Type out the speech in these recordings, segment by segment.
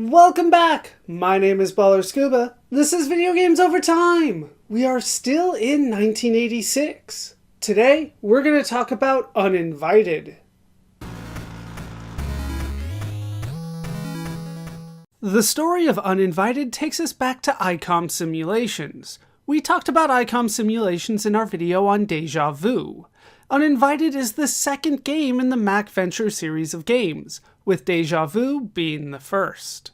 Welcome back! My name is Baller Scuba. This is Video Games Over Time. We are still in 1986. Today, we're going to talk about Uninvited. The story of Uninvited takes us back to ICOM Simulations. We talked about ICOM Simulations in our video on Deja Vu. Uninvited is the second game in the MacVenture series of games, with Deja Vu being the first.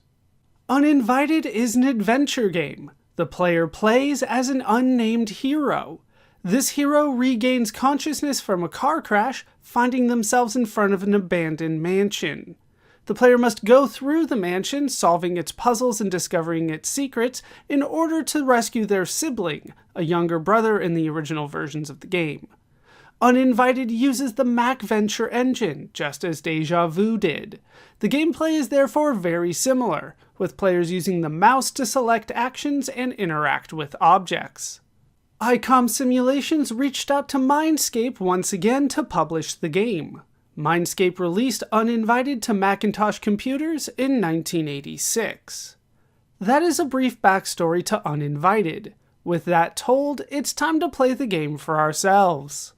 Uninvited is an adventure game. The player plays as an unnamed hero. This hero regains consciousness from a car crash, finding themselves in front of an abandoned mansion. The player must go through the mansion, solving its puzzles and discovering its secrets, in order to rescue their sibling, a younger brother in the original versions of the game. Uninvited uses the MacVenture engine, just as Deja Vu did. The gameplay is therefore very similar, with players using the mouse to select actions and interact with objects. ICOM Simulations reached out to Mindscape once again to publish the game. Mindscape released Uninvited to Macintosh computers in 1986. That is a brief backstory to Uninvited. With that told, it's time to play the game for ourselves.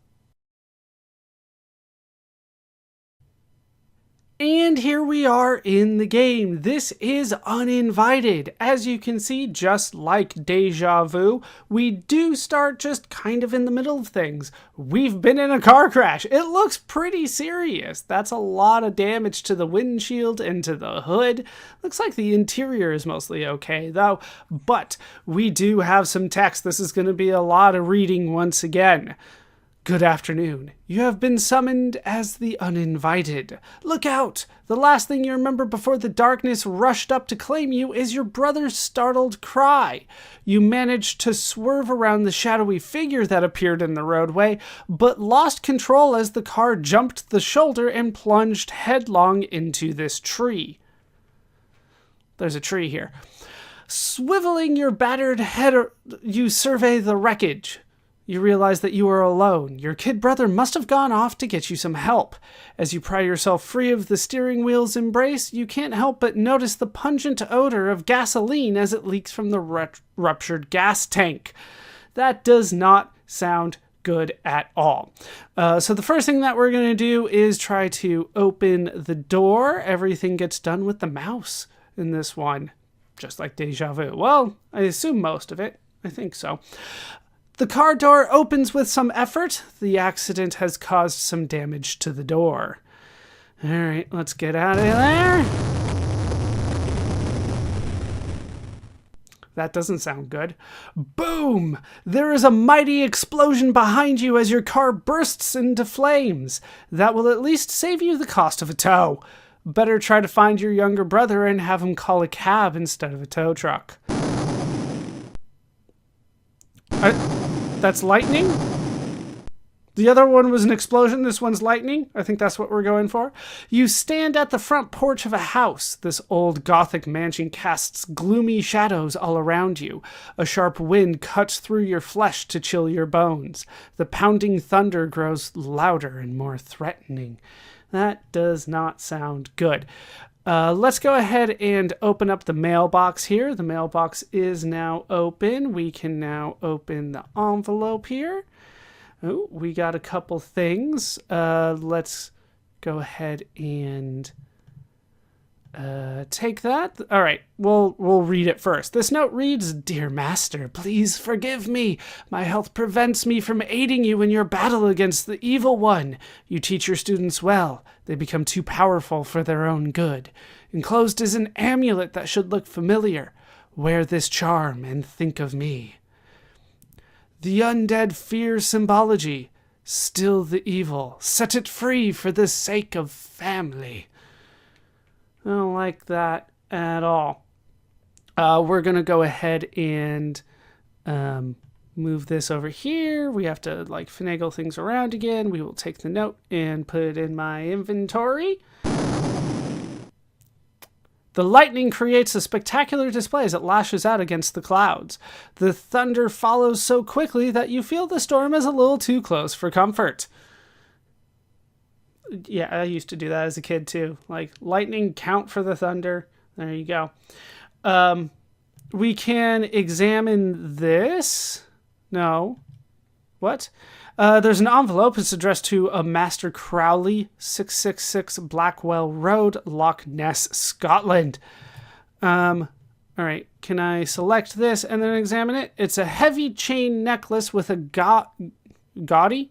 And here we are in the game. This is Uninvited. As you can see, just like Deja Vu, we do start just kind of in the middle of things. We've been in a car crash. It looks pretty serious. That's a lot of damage to the windshield and to the hood. Looks like the interior is mostly okay though, but we do have some text. This is going to be a lot of reading once again. Good afternoon. You have been summoned as the Uninvited. Look out! The last thing you remember before the darkness rushed up to claim you is your brother's startled cry. You managed to swerve around the shadowy figure that appeared in the roadway, but lost control as the car jumped the shoulder and plunged headlong into this tree. There's a tree here. Swiveling your battered head, you survey the wreckage. You realize that you are alone. Your kid brother must have gone off to get you some help. As you pry yourself free of the steering wheel's embrace, you can't help but notice the pungent odor of gasoline as it leaks from the ruptured gas tank. That does not sound good at all. So the first thing that we're going to do is try to open the door. Everything gets done with the mouse in this one, just like Deja Vu. Well, I assume most of it. I think so. The car door opens with some effort. The accident has caused some damage to the door. All right, let's get out of there. That doesn't sound good. Boom! There is a mighty explosion behind you as your car bursts into flames. That will at least save you the cost of a tow. Better try to find your younger brother and have him call a cab instead of a tow truck. That's lightning? The other one was an explosion. This one's lightning. I think that's what we're going for. You stand at the front porch of a house. This old Gothic mansion casts gloomy shadows all around you. A sharp wind cuts through your flesh to chill your bones. The pounding thunder grows louder and more threatening. That does not sound good. Let's go ahead and open up the mailbox here. The mailbox is now open. We can now open the envelope here. Oh, we got a couple things. Let's go ahead and take that. All right, we'll read it first. This note reads, "Dear Master, please forgive me. My health prevents me from aiding you in your battle against the evil one. You teach your students well. They become too powerful for their own good. Enclosed is an amulet that should look familiar. Wear this charm and think of me. The undead fear symbology. Still the evil. Set it free for the sake of family." I don't like that at all. We're going to go ahead and move this over here. We have to finagle things around again. We will take the note and put it in my inventory. The lightning creates a spectacular display as it lashes out against the clouds. The thunder follows so quickly that you feel the storm is a little too close for comfort. Yeah, I used to do that as a kid too. Like, lightning count for the thunder. There you go. We can examine this. No. What? There's an envelope. It's addressed to a Master Crowley, 666 Blackwell Road, Loch Ness, Scotland. All right. Can I select this and then examine it? It's a heavy chain necklace with a gaudy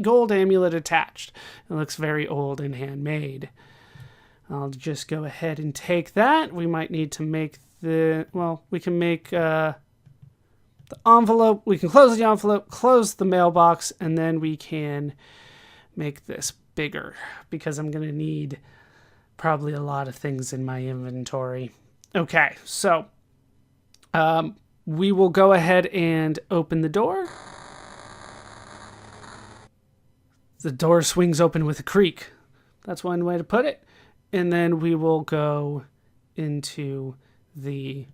gold amulet attached. It looks very old and handmade. I'll just go ahead and take that. We might need to make we can make the envelope. We can close the envelope, close the mailbox, and then we can make this bigger because I'm going to need probably a lot of things in my inventory. Okay, so we will go ahead and open the door. The door swings open with a creak. That's one way to put it. And then we will go into the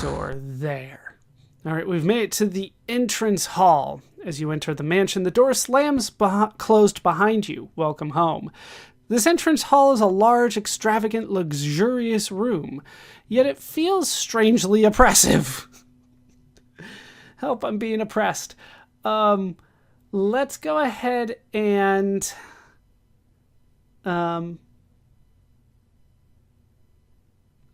door there. All right, we've made it to the entrance hall. As you enter the mansion, the door slams closed behind you. Welcome home. This entrance hall is a large, extravagant, luxurious room, yet it feels strangely oppressive. Help, I'm being oppressed. Let's go ahead and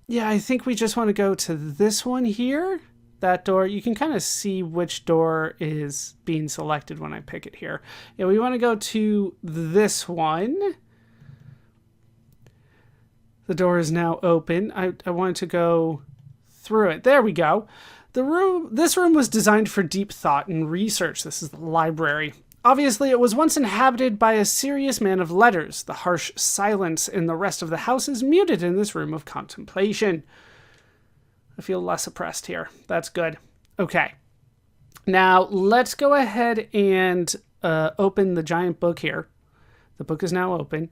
yeah, I think we just want to go to this one here. That door, you can kind of see which door is being selected when I pick it here. Yeah, we want to go to this one. The door is now open. I wanted to go through it. There we go. This room was designed for deep thought and research. This is the library. Obviously, it was once inhabited by a serious man of letters. The harsh silence in the rest of the house is muted in this room of contemplation. I feel less oppressed here. That's good. Okay. Now, let's go ahead and open the giant book here. The book is now open.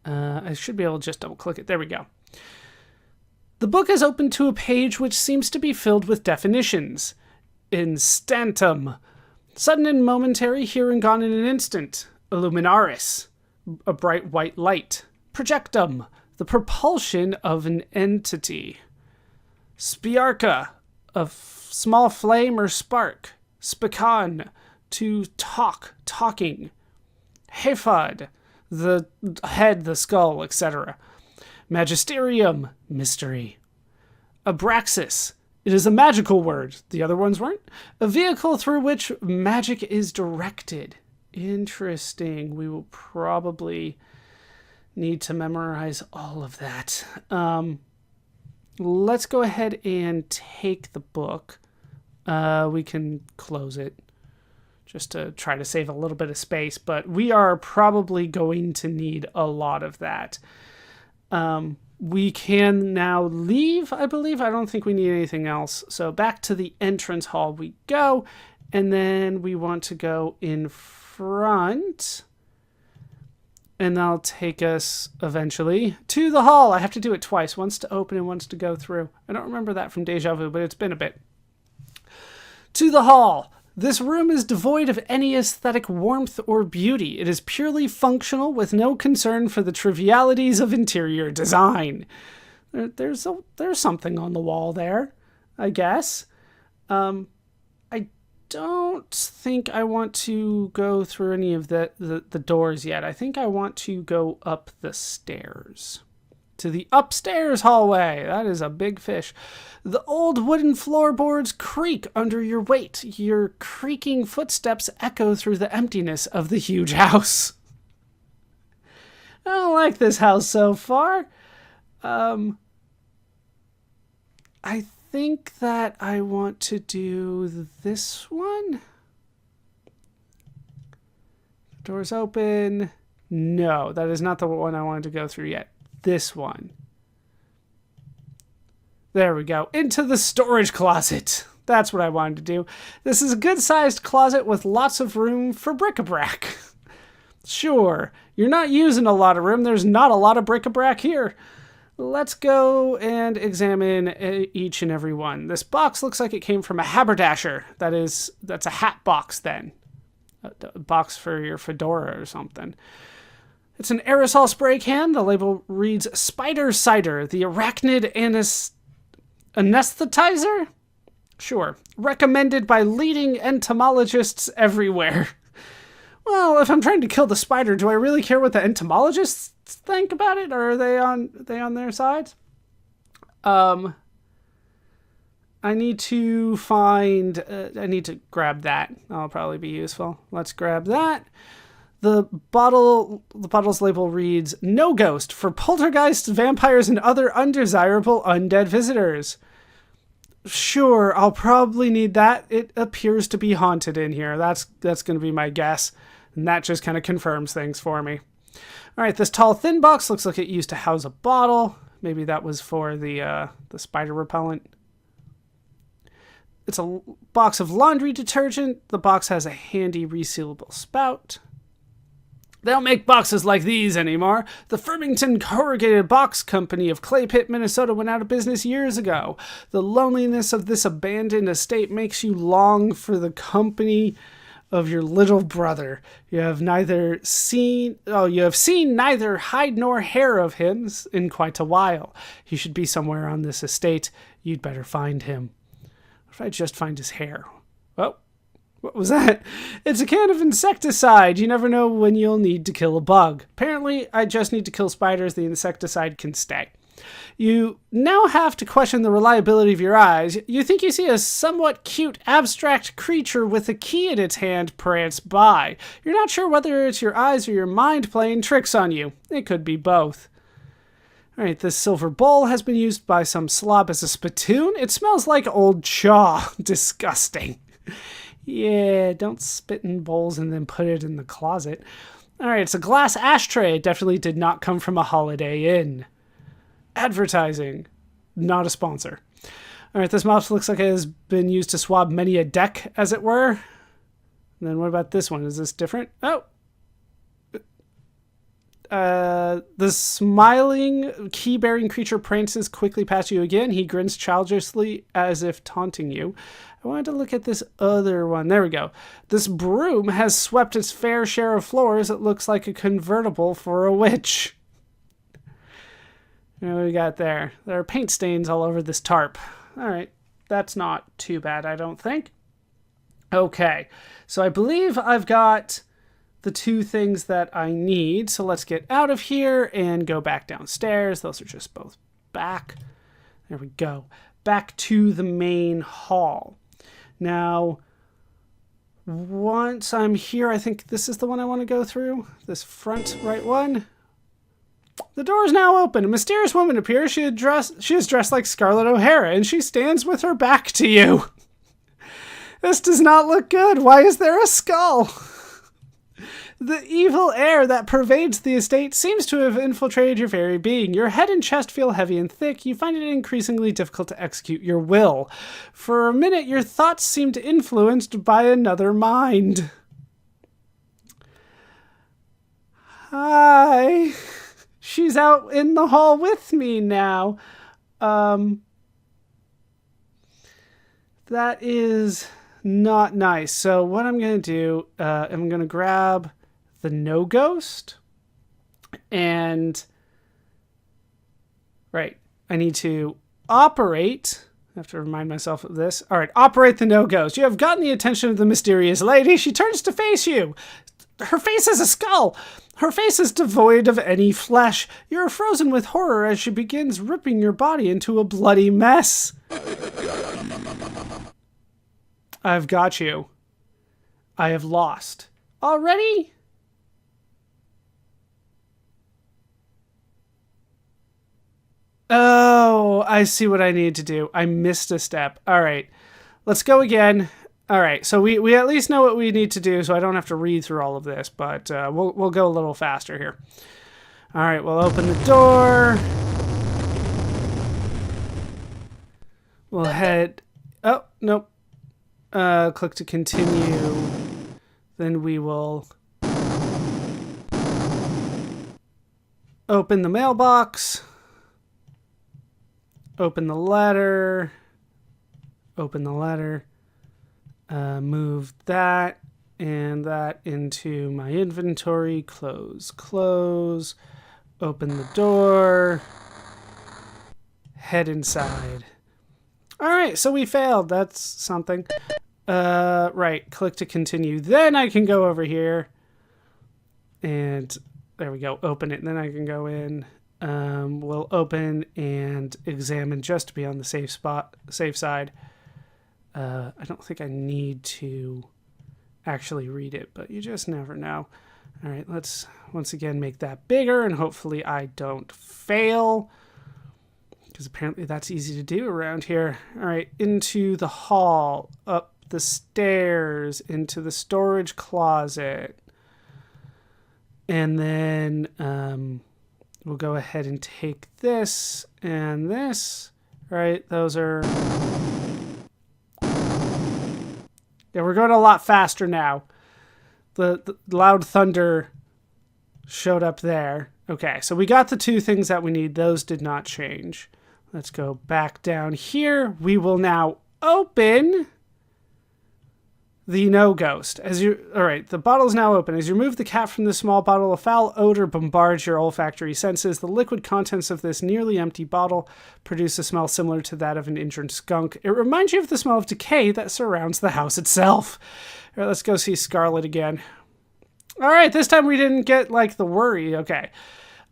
I should be able to just double-click it. There we go. The book is open to a page which seems to be filled with definitions. Instantum. Sudden and momentary, here and gone in an instant. Illuminaris. A bright white light. Projectum. The propulsion of an entity. Spiarca. A small flame or spark. Spican. To talking. Hephod. The head, the skull, etc. Magisterium, mystery. Abraxas, it is a magical word. The other ones weren't. A vehicle through which magic is directed. Interesting. We will probably need to memorize all of that. Let's go ahead and take the book. We can close it just to try to save a little bit of space, but we are probably going to need a lot of that. We can now leave, I believe. I don't think we need anything else. So back to the entrance hall we go, and then we want to go in front, and that'll take us eventually to the hall. I have to do it twice, once to open and once to go through. I don't remember that from Deja Vu, but it's been a bit. To the hall. This room is devoid of any aesthetic warmth or beauty. It is purely functional with no concern for the trivialities of interior design. There's something on the wall there, I guess. I don't think I want to go through any of the doors yet. I think I want to go up the stairs. To the upstairs hallway. That is a big fish. The old wooden floorboards creak under your weight. Your creaking footsteps echo through the emptiness of the huge house. I don't like this house so far. I think that I want to do this one. Doors open. No, that is not the one I wanted to go through yet. This one. There we go. Into the storage closet. That's what I wanted to do. This is a good-sized closet with lots of room for bric-a-brac. Sure, you're not using a lot of room. There's not a lot of bric-a-brac here. Let's go and examine each and every one. This box looks like it came from a haberdasher. That's a hat box then. A box for your fedora or something. It's an aerosol spray can. The label reads Spider Cider, the arachnid anesthetizer? Sure. Recommended by leading entomologists everywhere. Well, if I'm trying to kill the spider, do I really care what the entomologists think about it? Or are they on their side? I need to find... I need to grab that. That'll probably be useful. Let's grab that. The bottle's label reads, No Ghost for poltergeists, vampires, and other undesirable undead visitors. Sure, I'll probably need that. It appears to be haunted in here. That's going to be my guess. And that just kind of confirms things for me. All right, this tall, thin box looks like it used to house a bottle. Maybe that was for the spider repellent. It's a box of laundry detergent. The box has a handy resealable spout. They don't make boxes like these anymore. The Firmington Corrugated Box Company of Clay Pit, Minnesota went out of business years ago. The loneliness of this abandoned estate makes you long for the company of your little brother. You have seen neither hide nor hair of him in quite a while. He should be somewhere on this estate. You'd better find him. What if I just find his hair? Oh. What was that? It's a can of insecticide. You never know when you'll need to kill a bug. Apparently, I just need to kill spiders. The insecticide can stay. You now have to question the reliability of your eyes. You think you see a somewhat cute, abstract creature with a key in its hand prance by. You're not sure whether it's your eyes or your mind playing tricks on you. It could be both. All right, this silver bowl has been used by some slob as a spittoon. It smells like old chaw. Disgusting. Yeah, don't spit in bowls and then put it in the closet. All right, it's a glass ashtray. It definitely did not come from a Holiday Inn. Advertising. Not a sponsor. All right, this mop looks like it has been used to swab many a deck, as it were. And then what about this one? Is this different? Oh. The smiling, key-bearing creature prances quickly past you again. He grins childishly as if taunting you. I wanted to look at this other one. There we go. This broom has swept its fair share of floors. It looks like a convertible for a witch. What do we got there? There are paint stains all over this tarp. All right. That's not too bad, I don't think. Okay. So I believe I've got the two things that I need. So let's get out of here and go back downstairs. Those are just both back. There we go. Back to the main hall. Now, once I'm here, I think this is the one I want to go through. This front right one. The door is now open. A mysterious woman appears. She is dressed like Scarlett O'Hara, and she stands with her back to you. This does not look good. Why is there a skull? The evil air that pervades the estate seems to have infiltrated your very being. Your head and chest feel heavy and thick. You find it increasingly difficult to execute your will. For a minute, your thoughts seemed influenced by another mind. Hi. She's out in the hall with me now. That is not nice. So what I'm going to do, I'm going to grab the No Ghost, and right, I need to operate. I have to remind myself of this. All right, operate the No Ghost. You have gotten the attention of the mysterious lady. She turns to face you. Her face is a skull. Her face is devoid of any flesh. You're frozen with horror as she begins ripping your body into a bloody mess. I've got you. I have lost. Already? Oh, I see what I need to do. I missed a step. All right. Let's go again. All right. So we at least know what we need to do, so I don't have to read through all of this, but we'll go a little faster here. All right. We'll open the door. We'll head... Oh, nope. Click to continue. Then we will open the mailbox. Open the letter. Open the letter. Move that. and that into my inventory. Close, close, open the door, head inside. All right, so we failed. That's something. Right, click to continue. Then I can go over here and there we go, open it. And then I can go in. We'll open and examine just to be on the safe side. I don't think I need to actually read it, but you just never know. All right, let's once again make that bigger and hopefully I don't fail, because apparently that's easy to do around here. All right, into the hall, up the stairs, into the storage closet. And then we'll go ahead and take this and this. Right, those are... Yeah, we're going a lot faster now. The loud thunder showed up there. Okay, so we got the two things that we need. Those did not change. Let's go back down here. We will now open the No Ghost. All right, the bottle is now open. As you remove the cap from the small bottle, a foul odor bombards your olfactory senses. The liquid contents of this nearly empty bottle produce a smell similar to that of an injured skunk. It reminds you of the smell of decay that surrounds the house itself. All right, let's go see Scarlet again. All right, this time we didn't get, like, the worry. Okay.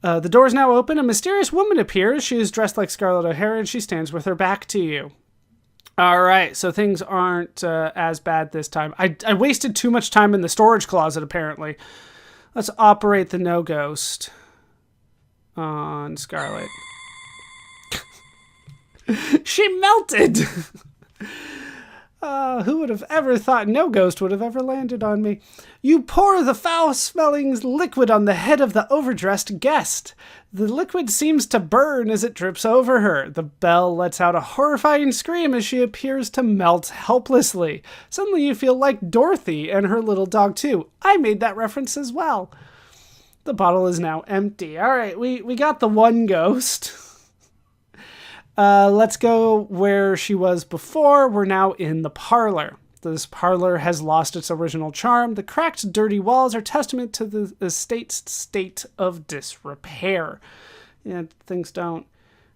The door is now open. A mysterious woman appears. She is dressed like Scarlett O'Hara, and she stands with her back to you. All right, so things aren't as bad this time. I wasted too much time in the storage closet, apparently. Let's operate the No Ghost on Scarlet. She melted! Who would have ever thought No Ghost would have ever landed on me? You pour the foul-smelling liquid on the head of the overdressed guest. The liquid seems to burn as it drips over her. The belle lets out a horrifying scream as she appears to melt helplessly. Suddenly you feel like Dorothy and her little dog too. I made that reference as well. The bottle is now empty. All right, we got the one ghost. Let's go where she was before. We're now in the parlor. This parlor has lost its original charm. The cracked, dirty walls are testament to the estate's state of disrepair. Yeah, things don't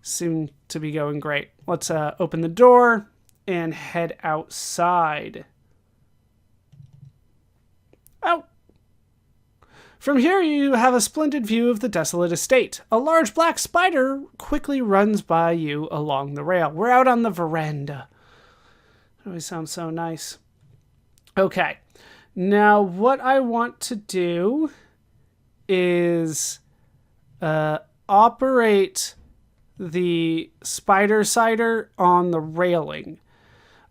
seem to be going great. Let's open the door and head outside. Oh! From here you have a splendid view of the desolate estate. A large black spider quickly runs by you along the rail. We're out on the veranda. That always sounds so nice. Okay, now what I want to do is operate the spider cider on the railing.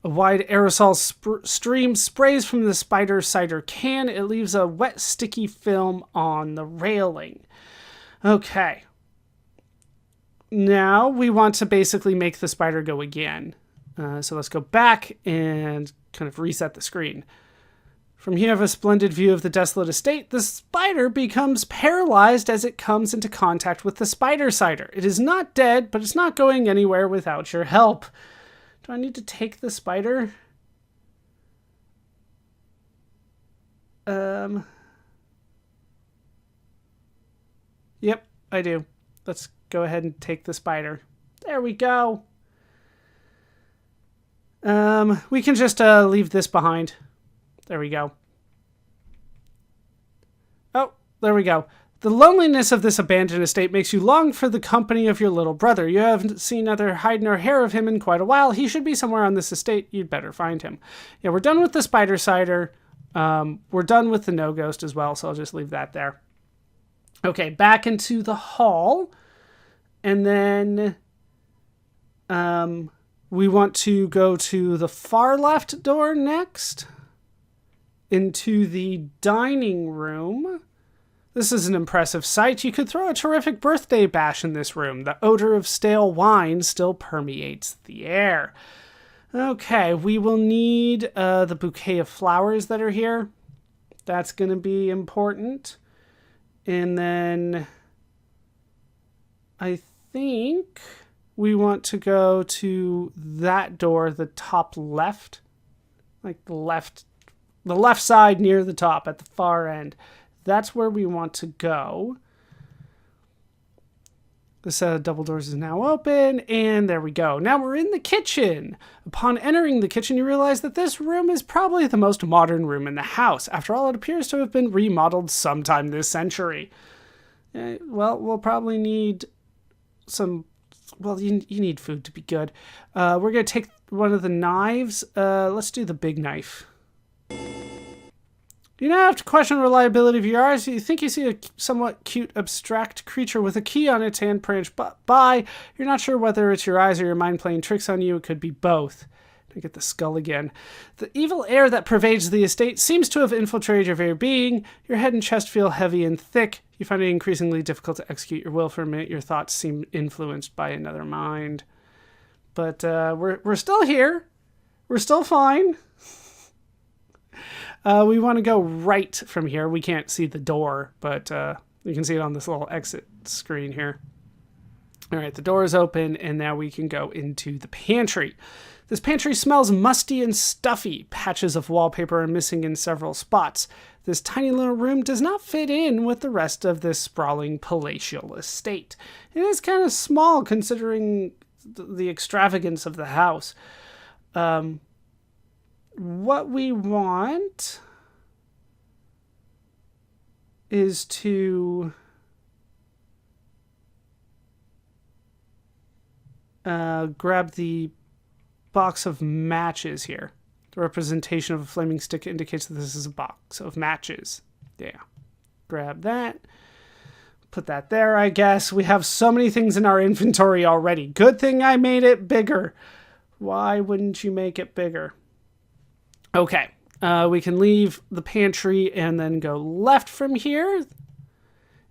A wide aerosol stream sprays from the spider cider can. It leaves a wet, sticky film on the railing. Okay. Now we want to basically make the spider go again. So let's go back and kind of reset the screen. From here, you have a splendid view of the desolate estate. The spider becomes paralyzed as it comes into contact with the spider cider. It is not dead, but it's not going anywhere without your help. Do I need to take the spider? Yep, I do. Let's go ahead and take the spider. There we go. We can just leave this behind. There we go. Oh, there we go. The loneliness of this abandoned estate makes you long for the company of your little brother. You haven't seen either hide nor hair of him in quite a while. He should be somewhere on this estate. You'd better find him. Yeah, we're done with the spider cider. We're done with the No Ghost as well, so I'll just leave that there. Okay, back into the hall. And then we want to go to the far left door next. Into the dining room. This is an impressive sight. You could throw a terrific birthday bash in this room. The odor of stale wine still permeates the air. Okay, we will need the bouquet of flowers that are here. That's going to be important. And then I think we want to go to that door, the top left. Like the left the left side near the top at the far end. That's where we want to go. The set of double doors is now open, and there we go. Now we're in the kitchen. Upon entering the kitchen, you realize that this room is probably the most modern room in the house. After all, it appears to have been remodeled sometime this century. Well, we'll probably need some... Well, you need food to be good. We're going to take one of the knives. Let's do the big knife. You now have to question the reliability of your eyes. You think you see a somewhat cute, abstract creature with a key on its hand branch by. You're not sure whether it's your eyes or your mind playing tricks on you. It could be both. I get the skull again. The evil air that pervades the estate seems to have infiltrated your very being. Your head and chest feel heavy and thick. You find it increasingly difficult to execute your will for a minute. Your thoughts seem influenced by another mind. But we're still here. We're still fine. We want to go right from here. We can't see the door, but you can see it on this little exit screen here. All right, the door is open, and now we can go into the pantry. This pantry smells musty and stuffy. Patches of wallpaper are missing in several spots. This tiny little room does not fit in with the rest of this sprawling palatial estate. It is kind of small considering the extravagance of the house. What we want is to grab the box of matches here. The representation of a flaming stick indicates that this is a box of matches. Yeah. Grab that. Put that there, I guess. We have so many things in our inventory already. Good thing I made it bigger. Why wouldn't you make it bigger? Okay. We can leave the pantry and then go left from here.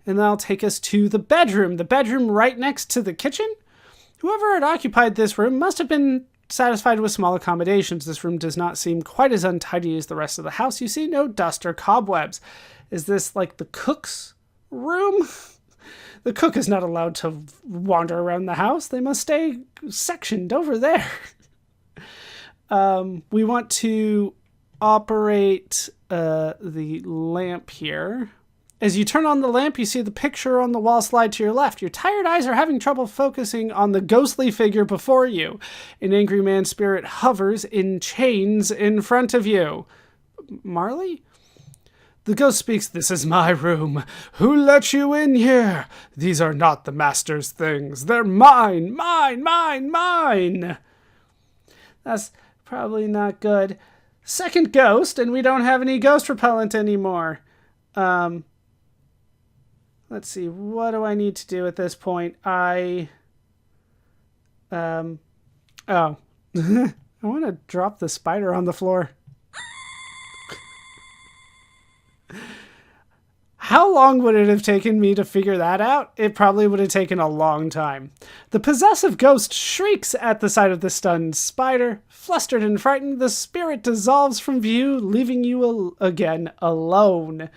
And that'll take us to the bedroom. The bedroom right next to the kitchen. Whoever had occupied this room must have been satisfied with small accommodations. This room does not seem quite as untidy as the rest of the house. You see no dust or cobwebs. Is this like the cook's room? The cook is not allowed to wander around the house. They must stay sectioned over there. We want to operate the lamp here. As you turn on the lamp, you see the picture on the wall slide to your left. Your tired eyes are having trouble focusing on the ghostly figure before you. An angry man's spirit hovers in chains in front of you. Marley? The ghost speaks, "This is my room. Who let you in here? These are not the master's things. They're mine, mine, mine, mine." That's probably not good. Second ghost, and we don't have any ghost repellent anymore. Let's see, what do I need to do at this point? I want to drop the spider on the floor. How long would it have taken me to figure that out? It probably would have taken a long time. The possessive ghost shrieks at the sight of the stunned spider. Flustered and frightened, the spirit dissolves from view, leaving you again alone.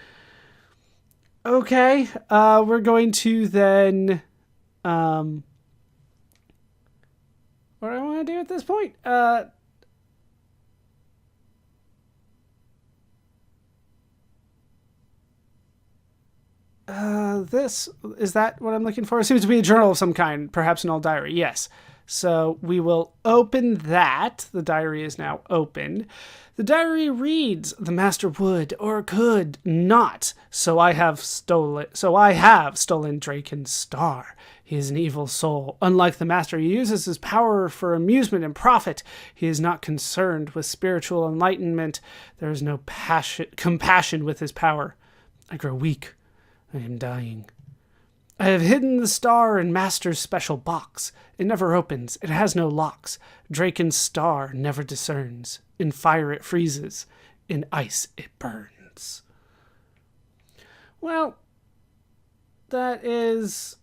Okay, we're going to then, what do I want to do at this point? Is that what I'm looking for? It seems to be a journal of some kind, perhaps an old diary. Yes. So we will open that. The diary is now open. The diary reads, "The master would or could not. So I have stolen Draken's star. He is an evil soul. Unlike the master, he uses his power for amusement and profit. He is not concerned with spiritual enlightenment. There is no compassion with his power. I grow weak. I am dying. I have hidden the star in Master's special box. It never opens. It has no locks. Draken's star never discerns. In fire it freezes. In ice it burns." Well, that is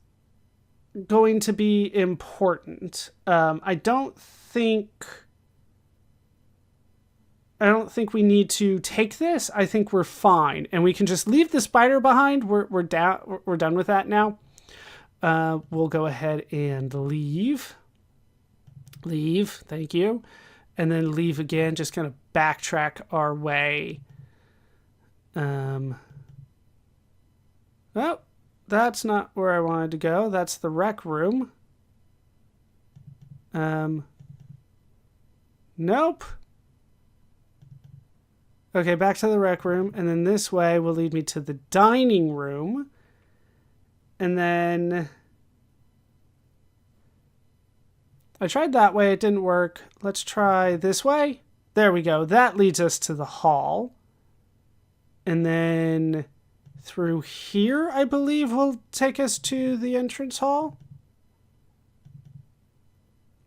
going to be important. I don't think we need to take this. I think we're fine, and we can just leave the spider behind. We're done with that now. We'll go ahead and leave. Thank you. And then leave again, just kind of backtrack our way Oh, that's not where I wanted to go. That's the rec room. Nope. Okay, back to the rec room. And then this way will lead me to the dining room. And then I tried that way. It didn't work. Let's try this way. There we go. That leads us to the hall. And then through here, I believe, will take us to the entrance hall.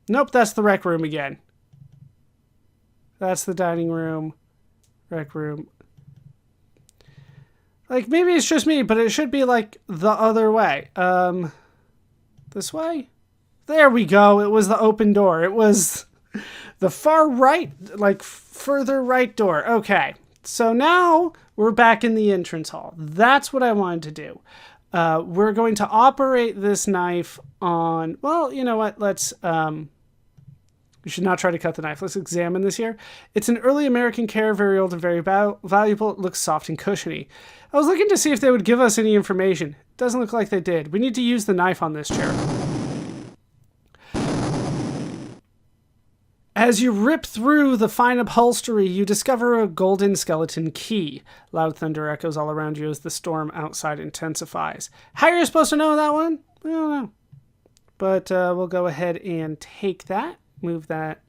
Nope, that's the rec room again. That's the dining room, rec room. Like, maybe it's just me, but it should be, like, the other way. This way? There we go. It was the open door. It was the far right, like, further right door. Okay. So now we're back in the entrance hall. That's what I wanted to do. We're going to operate this knife on... Well, you know what? Let's... We should not try to cut the knife. Let's examine this here. It's an early American care, very old and very valuable. It looks soft and cushiony. I was looking to see if they would give us any information. Doesn't look like they did. We need to use the knife on this chair. As you rip through the fine upholstery, you discover a golden skeleton key. Loud thunder echoes all around you as the storm outside intensifies. How are you supposed to know that one? I don't know. But we'll go ahead and take that. Move that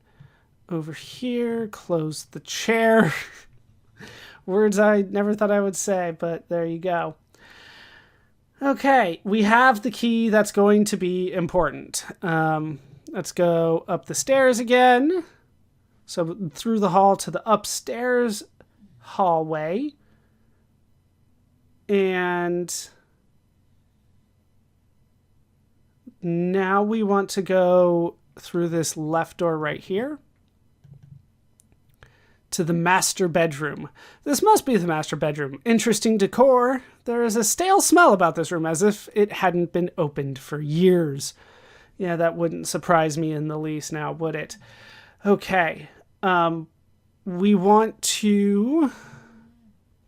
over here. Close the chair. Words I never thought I would say, but there you go. Okay, we have the key that's going to be important. Let's go up the stairs again. So through the hall to the upstairs hallway. And now we want to go through this left door right here to the master bedroom. This must be the master bedroom. Interesting decor. There is a stale smell about this room, as if it hadn't been opened for years. Yeah, that wouldn't surprise me in the least now, would it? Okay. We want to...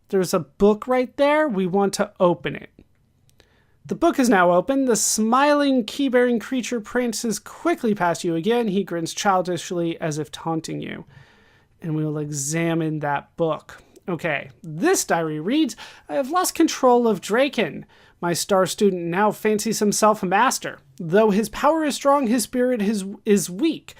There's a book right there. We want to open it. The book is now open. The smiling, key-bearing creature prances quickly past you again. He grins childishly as if taunting you. And we will examine that book. Okay, this diary reads, I have lost control of Draken. My star student now fancies himself a master. Though his power is strong, his spirit is weak.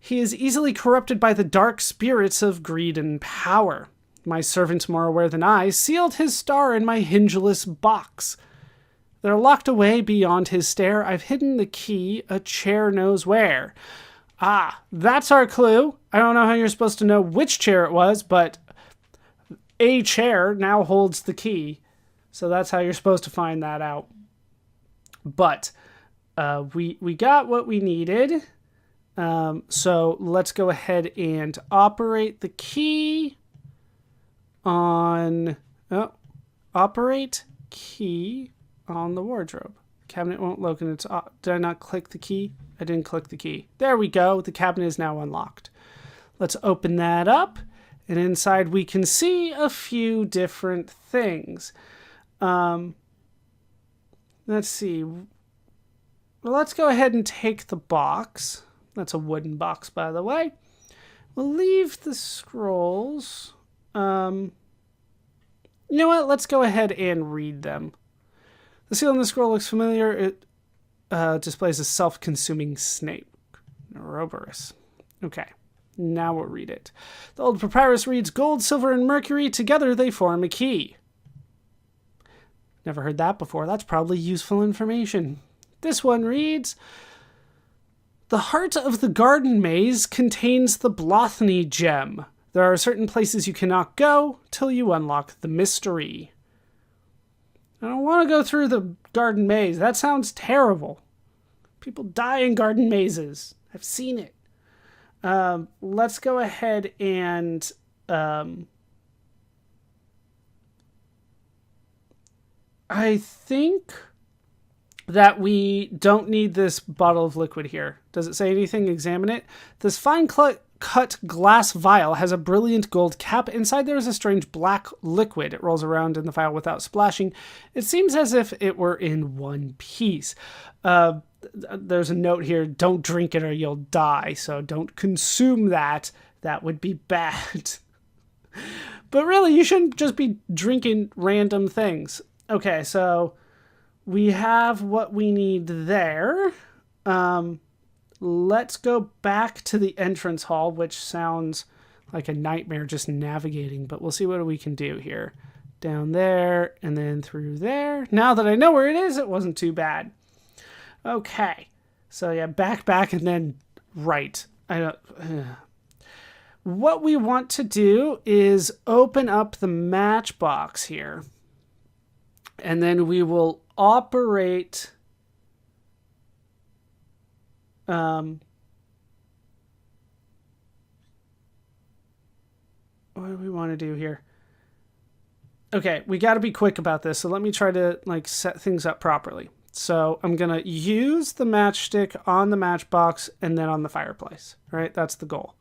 He is easily corrupted by the dark spirits of greed and power. My servant, more aware than I, sealed his star in my hingeless box. They're locked away beyond his stare. I've hidden the key, a chair knows where. Ah, that's our clue. I don't know how you're supposed to know which chair it was, but a chair now holds the key. So that's how you're supposed to find that out. But we got what we needed. So let's go ahead and operate the key on... Oh, operate key on the wardrobe. The cabinet won't open. Did I not click the key? I didn't click the key. There we go. The cabinet is now unlocked. Let's open that up. And inside we can see a few different things. Let's see. Well, let's go ahead and take the box. That's a wooden box, by the way. We'll leave the scrolls. You know what? Let's go ahead and read them. The seal on the scroll looks familiar. It displays a self-consuming snake. Ouroboros. Okay. Now we'll read it. The old papyrus reads, gold, silver, and mercury, together they form a key. Never heard that before. That's probably useful information. This one reads, the heart of the garden maze contains the Blothny gem. There are certain places you cannot go till you unlock the mystery. I don't want to go through the garden maze. That sounds terrible. People die in garden mazes. I've seen it. Let's go ahead and I think that we don't need this bottle of liquid here. Does it say anything? Examine it. This fine cut glass vial has a brilliant gold cap. Inside there is a strange black liquid. It rolls around in the vial without splashing. It seems as if it were in one piece. There's a note here, don't drink it or you'll die, so don't consume that. That would be bad. But really, you shouldn't just be drinking random things. Okay, so we have what we need there. Let's go back to the entrance hall, which sounds like a nightmare just navigating, but we'll see what we can do here. Down there, and then through there. Now that I know where it is, it wasn't too bad. Okay, so yeah, back, and then right. What we want to do is open up the matchbox here, and then we will operate... what do we want to do here? Okay, we got to be quick about this, so let me try to set things up properly. So I'm going to use the matchstick on the matchbox and then on the fireplace. All right, that's the goal.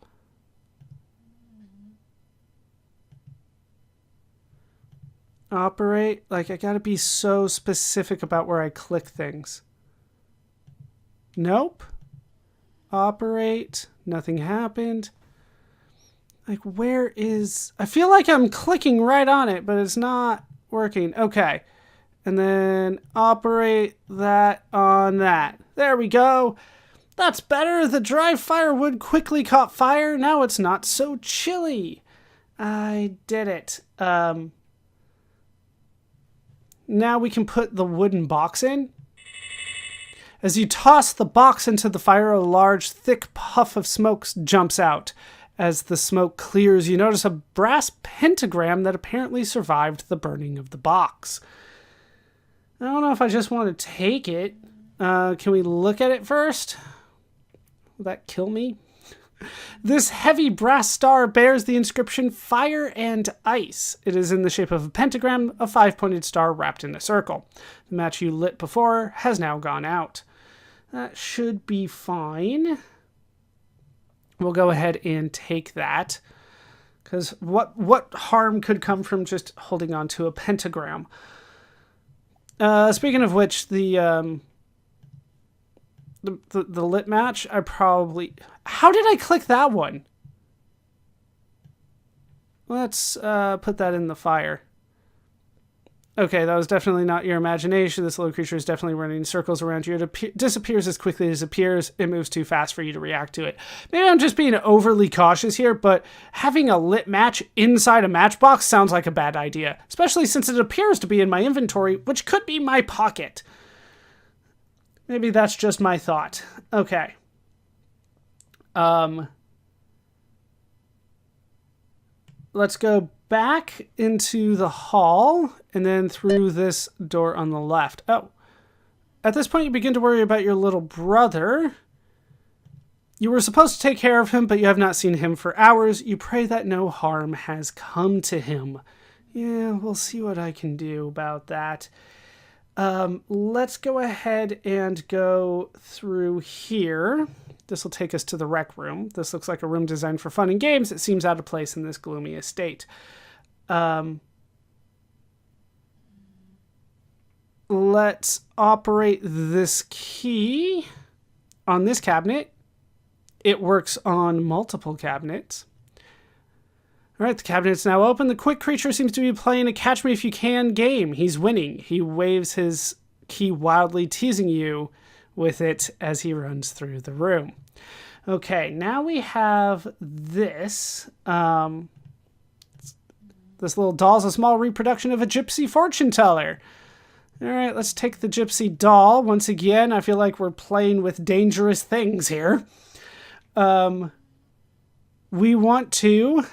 Operate, I got to be so specific about where I click things. Nope. Operate, nothing happened. Where is... I feel like I'm clicking right on it, but it's not working. Okay. And then operate that on that. There we go. That's better. The dry firewood quickly caught fire. Now it's not so chilly. I did it. Now we can put the wooden box in. As you toss the box into the fire, a large, thick puff of smoke jumps out. As the smoke clears, you notice a brass pentagram that apparently survived the burning of the box. I don't know if I just want to take it. Can we look at it first? Will that kill me? This heavy brass star bears the inscription Fire and Ice. It is in the shape of a pentagram, a 5-pointed star wrapped in a circle. The match you lit before has now gone out. That should be fine. We'll go ahead and take that. Because what harm could come from just holding on to a pentagram? Speaking of which, the lit match, I probably... How did I click that one? Let's put that in the fire. Okay, that was definitely not your imagination. This little creature is definitely running circles around you. It disappears as quickly as it appears. It moves too fast for you to react to it. Maybe I'm just being overly cautious here, but having a lit match inside a matchbox sounds like a bad idea, especially since it appears to be in my inventory, which could be my pocket. Maybe that's just my thought. Okay. Let's go back into the hall and then through this door on the left. Oh, at this point you begin to worry about your little brother. You were supposed to take care of him, but you have not seen him for hours. You pray that no harm has come to him. Yeah, we'll see what I can do about that. Let's go ahead and go through here. This will take us to the rec room. This looks like a room designed for fun and games. It seems out of place in this gloomy estate. Let's operate this key on this cabinet. It works on multiple cabinets. All right, the cabinet's now open. The quick creature seems to be playing a catch me if you can game. He's winning. He waves his key wildly, teasing you with it as he runs through the room. Okay, now we have this. This little doll's a small reproduction of a gypsy fortune teller. All right, let's take the gypsy doll. Once again, I feel like we're playing with dangerous things here. We want to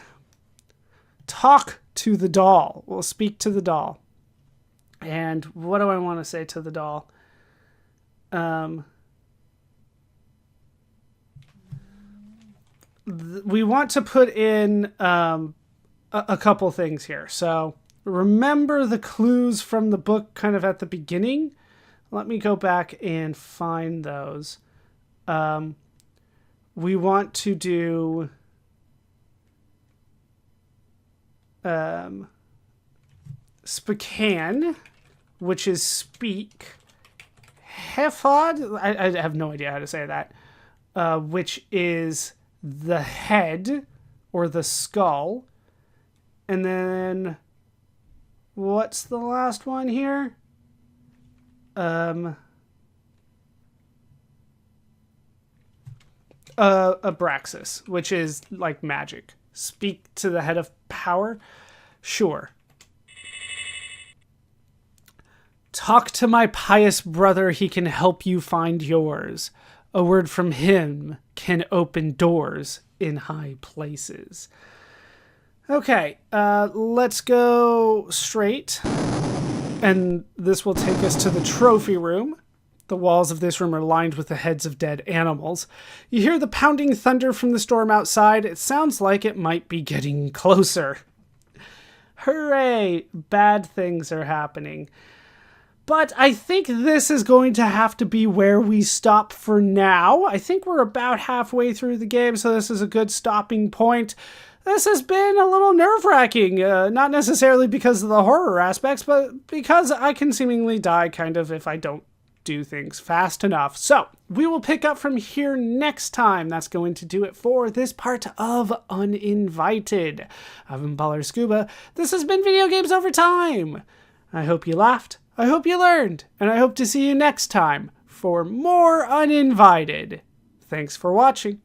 talk to the doll. We'll speak to the doll. And what do I want to say to the doll? We want to put in a couple things here. So remember the clues from the book kind of at the beginning. Let me go back and find those. We want to do Spokane, which is speak. Heffod, I have no idea how to say that, which is the head or the skull. And then what's the last one here? Abraxas, which is like magic. Speak to the head of power? Sure. Talk to my pious brother, he can help you find yours. A word from him can open doors in high places. Okay, let's go straight. And this will take us to the trophy room. The walls of this room are lined with the heads of dead animals. You hear the pounding thunder from the storm outside. It sounds like it might be getting closer. Hooray! Bad things are happening. But I think this is going to have to be where we stop for now. I think we're about halfway through the game, so this is a good stopping point. This has been a little nerve-wracking, not necessarily because of the horror aspects, but because I can seemingly die kind of if I don't do things fast enough. So, we will pick up from here next time. That's going to do it for this part of Uninvited. I've been Baller Scuba. This has been Video Games Over Time. I hope you laughed. I hope you learned, and I hope to see you next time for more Uninvited. Thanks for watching.